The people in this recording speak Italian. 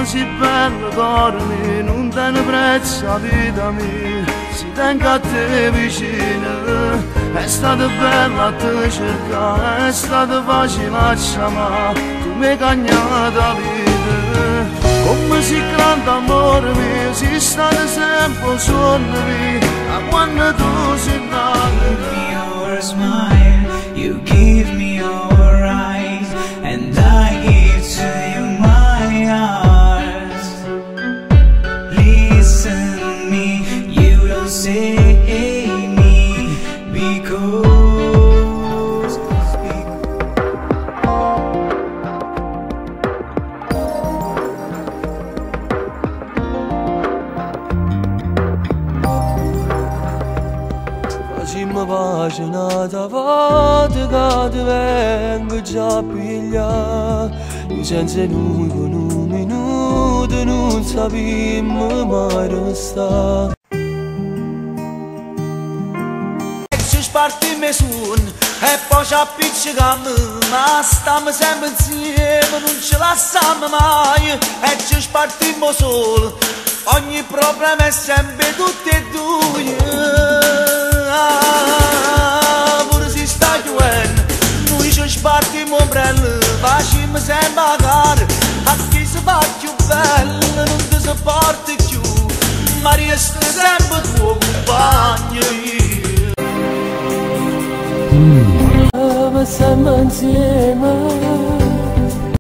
si bello dormi, non te ne prezzo la vita mia, si tenga a te vicino. È stata bella a te cercare, è stata facile a chiamare, tu mi hai cagnato la vita. Come si grande amore mio, si stato sempre solo mio, a quando tu sei nato. Your smile, you give me your eyes, and I give to you my heart. Listen me, you don't say me because Facciamo pagina da volta che ti vengo già a pigliare. Io senza noi con un minuto non sappiamo mai restare. Se spartiamo su e poi ci appiccichiamo, ma stiamo sempre insieme, non ci lasciamo mai. E ci spartiamo solo, ogni problema è sempre tutti e due. Pure si sta chiudendo, noi ci spartiamo ombrello, facciamo sempre a gara, a chi si fa più bello non ti sopporta più, ma resta sempre tuo compagno. Siamo sempre insieme,